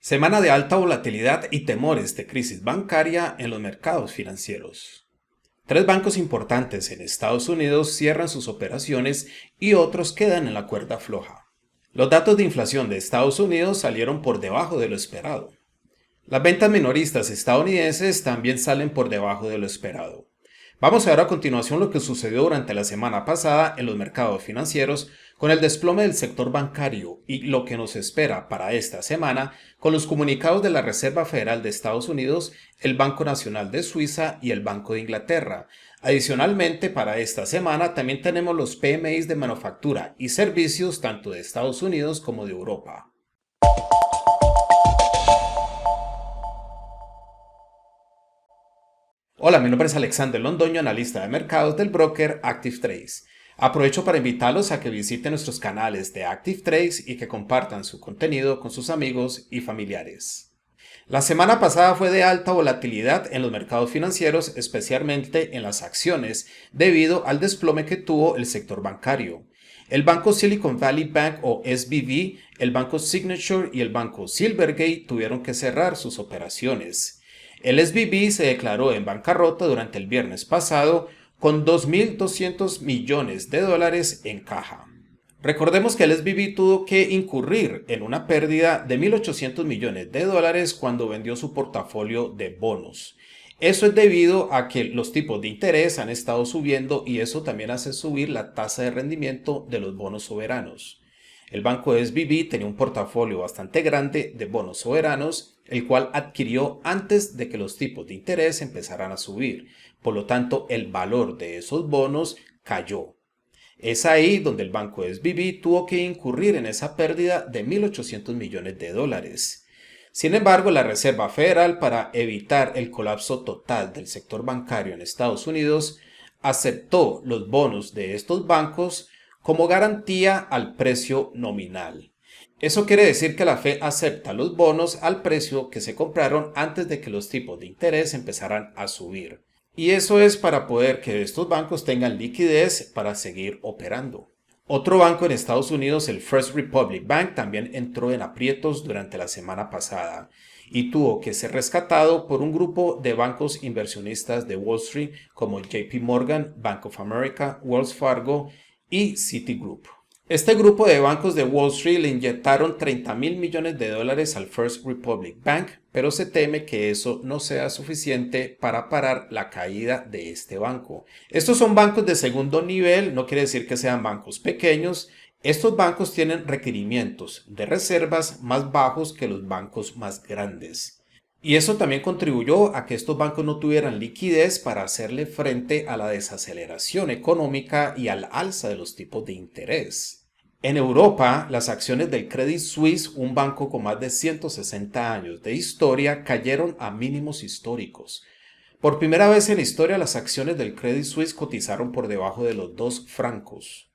Semana de alta volatilidad y temores de crisis bancaria en los mercados financieros. Tres bancos importantes en Estados Unidos cierran sus operaciones y otros quedan en la cuerda floja. Los datos de inflación de Estados Unidos salieron por debajo de lo esperado. Las ventas minoristas estadounidenses también salen por debajo de lo esperado. Vamos a ver a continuación lo que sucedió durante la semana pasada en los mercados financieros con el desplome del sector bancario y lo que nos espera para esta semana con los comunicados de la Reserva Federal de Estados Unidos, el Banco Nacional de Suiza y el Banco de Inglaterra. Adicionalmente, para esta semana también tenemos los PMIs de manufactura y servicios tanto de Estados Unidos como de Europa. Hola, mi nombre es Alexander Londoño, analista de mercados del broker Active Trades. Aprovecho para invitarlos a que visiten nuestros canales de Active Trades y que compartan su contenido con sus amigos y familiares. La semana pasada fue de alta volatilidad en los mercados financieros, especialmente en las acciones, debido al desplome que tuvo el sector bancario. El banco Silicon Valley Bank o SVB, el banco Signature y el banco Silvergate tuvieron que cerrar sus operaciones. El SVB se declaró en bancarrota durante el viernes pasado con 2.200 millones de dólares en caja. Recordemos que el SVB tuvo que incurrir en una pérdida de 1.800 millones de dólares cuando vendió su portafolio de bonos. Eso es debido a que los tipos de interés han estado subiendo y eso también hace subir la tasa de rendimiento de los bonos soberanos. El banco SVB tenía un portafolio bastante grande de bonos soberanos, el cual adquirió antes de que los tipos de interés empezaran a subir. Por lo tanto, el valor de esos bonos cayó. Es ahí donde el banco SVB tuvo que incurrir en esa pérdida de 1.800 millones de dólares. Sin embargo, la Reserva Federal, para evitar el colapso total del sector bancario en Estados Unidos, aceptó los bonos de estos bancos como garantía al precio nominal. Eso quiere decir que la Fed acepta los bonos al precio que se compraron antes de que los tipos de interés empezaran a subir. Y eso es para poder que estos bancos tengan liquidez para seguir operando. Otro banco en Estados Unidos, el First Republic Bank, también entró en aprietos durante la semana pasada y tuvo que ser rescatado por un grupo de bancos inversionistas de Wall Street como JP Morgan, Bank of America, Wells Fargo y Citigroup. Este grupo de bancos de Wall Street le inyectaron 30.000 millones de dólares al First Republic Bank, pero se teme que eso no sea suficiente para parar la caída de este banco. Estos son bancos de segundo nivel, no quiere decir que sean bancos pequeños. Estos bancos tienen requerimientos de reservas más bajos que los bancos más grandes. Y eso también contribuyó a que estos bancos no tuvieran liquidez para hacerle frente a la desaceleración económica y al alza de los tipos de interés. En Europa, las acciones del Credit Suisse, un banco con más de 160 años de historia, cayeron a mínimos históricos. Por primera vez en la historia, las acciones del Credit Suisse cotizaron por debajo de los 2 francos.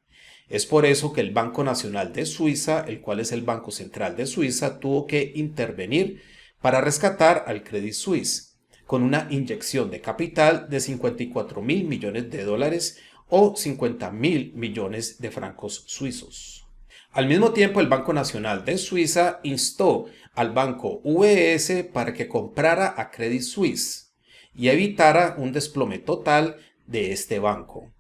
Es por eso que el Banco Nacional de Suiza, el cual es el Banco Central de Suiza, tuvo que intervenir para rescatar al Credit Suisse, con una inyección de capital de 54.000 millones de dólares o 50.000 millones de francos suizos. Al mismo tiempo, el Banco Nacional de Suiza instó al banco UBS para que comprara a Credit Suisse y evitara un desplome total de este banco.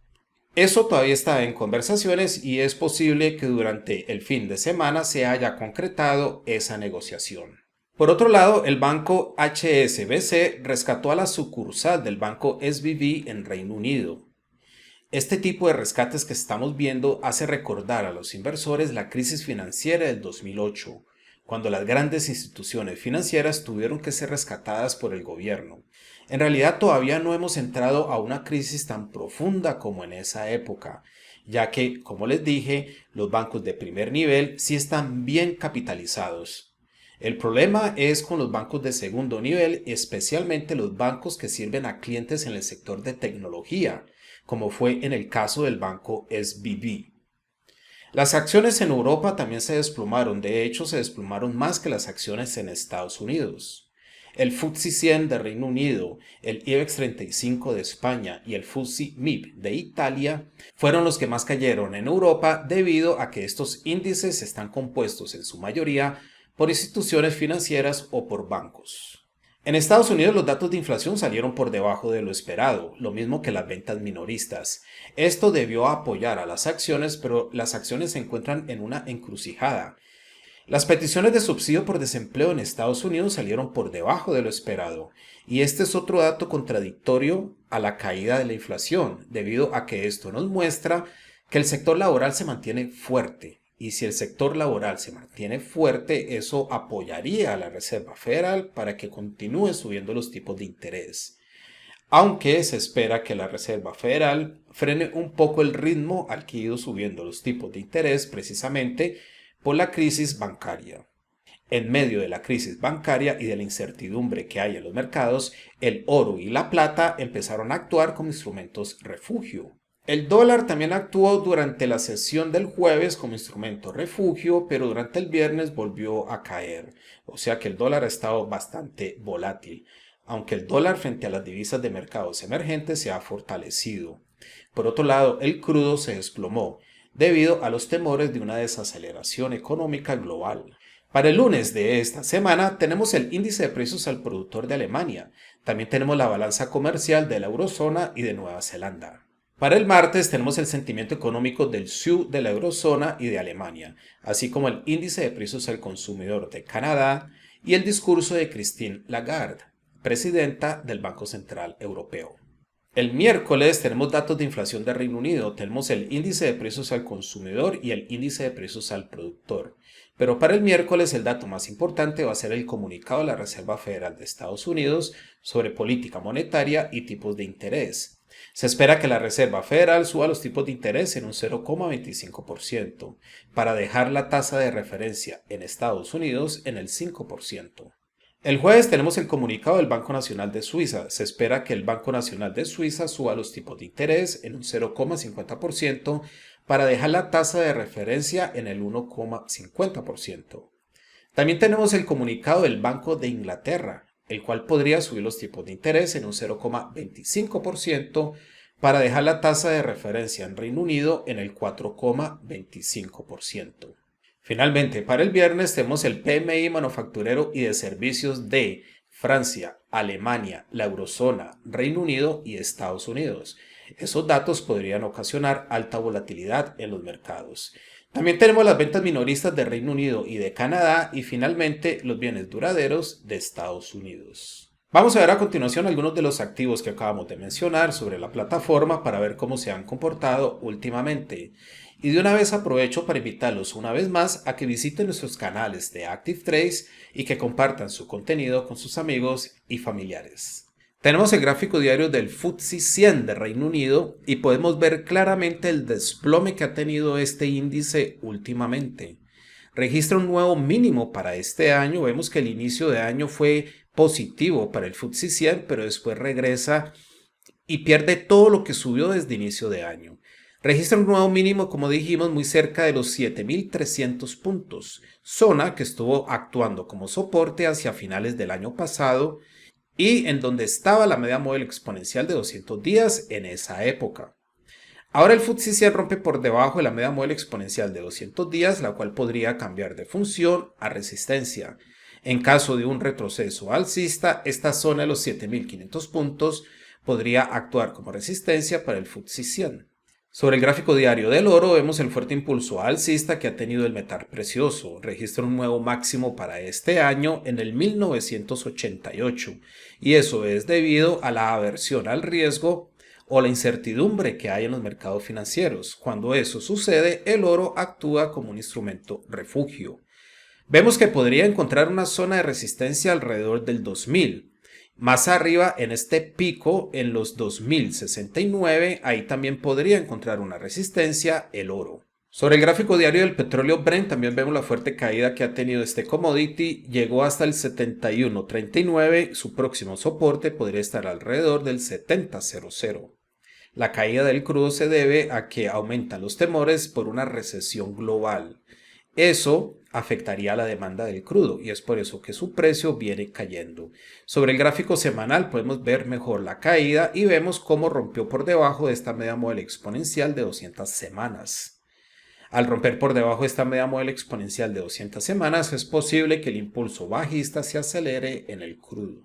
Eso todavía está en conversaciones y es posible que durante el fin de semana se haya concretado esa negociación. Por otro lado, el banco HSBC rescató a la sucursal del banco SVB en Reino Unido. Este tipo de rescates que estamos viendo hace recordar a los inversores la crisis financiera del 2008, cuando las grandes instituciones financieras tuvieron que ser rescatadas por el gobierno. En realidad todavía no hemos entrado a una crisis tan profunda como en esa época, ya que, como les dije, los bancos de primer nivel sí están bien capitalizados. El problema es con los bancos de segundo nivel, especialmente los bancos que sirven a clientes en el sector de tecnología, como fue en el caso del banco SVB. Las acciones en Europa también se desplomaron, de hecho se desplomaron más que las acciones en Estados Unidos. El FTSE 100 de Reino Unido, el IBEX 35 de España y el FTSE MIB de Italia fueron los que más cayeron en Europa debido a que estos índices están compuestos en su mayoría por instituciones financieras o por bancos. En Estados Unidos los datos de inflación salieron por debajo de lo esperado, lo mismo que las ventas minoristas. Esto debió apoyar a las acciones, pero las acciones se encuentran en una encrucijada. Las peticiones de subsidio por desempleo en Estados Unidos salieron por debajo de lo esperado, y este es otro dato contradictorio a la caída de la inflación, debido a que esto nos muestra que el sector laboral se mantiene fuerte, y si el sector laboral se mantiene fuerte, eso apoyaría a la Reserva Federal para que continúe subiendo los tipos de interés. Aunque se espera que la Reserva Federal frene un poco el ritmo al que ha ido subiendo los tipos de interés precisamente por la crisis bancaria. En medio de la crisis bancaria y de la incertidumbre que hay en los mercados, el oro y la plata empezaron a actuar como instrumentos refugio. El dólar también actuó durante la sesión del jueves como instrumento refugio, pero durante el viernes volvió a caer. O sea que el dólar ha estado bastante volátil, aunque el dólar frente a las divisas de mercados emergentes se ha fortalecido. Por otro lado, el crudo se desplomó debido a los temores de una desaceleración económica global. Para el lunes de esta semana tenemos el índice de precios al productor de Alemania. También tenemos la balanza comercial de la eurozona y de Nueva Zelanda. Para el martes tenemos el sentimiento económico del SIU de la eurozona y de Alemania, así como el índice de precios al consumidor de Canadá y el discurso de Christine Lagarde, presidenta del Banco Central Europeo. El miércoles tenemos datos de inflación de Reino Unido, tenemos el índice de precios al consumidor y el índice de precios al productor. Pero para el miércoles el dato más importante va a ser el comunicado de la Reserva Federal de Estados Unidos sobre política monetaria y tipos de interés. Se espera que la Reserva Federal suba los tipos de interés en un 0,25% para dejar la tasa de referencia en Estados Unidos en el 5%. El jueves tenemos el comunicado del Banco Nacional de Suiza. Se espera que el Banco Nacional de Suiza suba los tipos de interés en un 0,50% para dejar la tasa de referencia en el 1,50%. También tenemos el comunicado del Banco de Inglaterra, el cual podría subir los tipos de interés en un 0,25% para dejar la tasa de referencia en Reino Unido en el 4,25%. Finalmente, para el viernes tenemos el PMI manufacturero y de servicios de Francia, Alemania, la eurozona, Reino Unido y Estados Unidos. Esos datos podrían ocasionar alta volatilidad en los mercados. También tenemos las ventas minoristas de Reino Unido y de Canadá y finalmente los bienes duraderos de Estados Unidos. Vamos a ver a continuación algunos de los activos que acabamos de mencionar sobre la plataforma para ver cómo se han comportado últimamente. Y de una vez aprovecho para invitarlos una vez más a que visiten nuestros canales de Active Trades y que compartan su contenido con sus amigos y familiares. Tenemos el gráfico diario del FTSE 100 de Reino Unido y podemos ver claramente el desplome que ha tenido este índice últimamente. Registra un nuevo mínimo para este año. Vemos que el inicio de año fue positivo para el FTSE 100, pero después regresa y pierde todo lo que subió desde inicio de año. Registra un nuevo mínimo, como dijimos, muy cerca de los 7.300 puntos, zona que estuvo actuando como soporte hacia finales del año pasado y en donde estaba la media móvil exponencial de 200 días en esa época. Ahora el FTSE 100 rompe por debajo de la media móvil exponencial de 200 días, la cual podría cambiar de función a resistencia. En caso de un retroceso alcista, esta zona de los 7.500 puntos podría actuar como resistencia para el FTSE 100. Sobre el gráfico diario del oro vemos el fuerte impulso alcista que ha tenido el metal precioso. Registra un nuevo máximo para este año en el 1988 y eso es debido a la aversión al riesgo o la incertidumbre que hay en los mercados financieros. Cuando eso sucede, el oro actúa como un instrumento refugio. Vemos que podría encontrar una zona de resistencia alrededor del 2000. Más arriba, en este pico, en los 2069, ahí también podría encontrar una resistencia el oro. Sobre el gráfico diario del petróleo Brent también vemos la fuerte caída que ha tenido este commodity. Llegó hasta el 71.39, su próximo soporte podría estar alrededor del 70.00. La caída del crudo se debe a que aumentan los temores por una recesión global. Eso afectaría a la demanda del crudo y es por eso que su precio viene cayendo. Sobre el gráfico semanal podemos ver mejor la caída y vemos cómo rompió por debajo de esta media móvil exponencial de 200 semanas. Al romper por debajo de esta media móvil exponencial de 200 semanas, es posible que el impulso bajista se acelere en el crudo.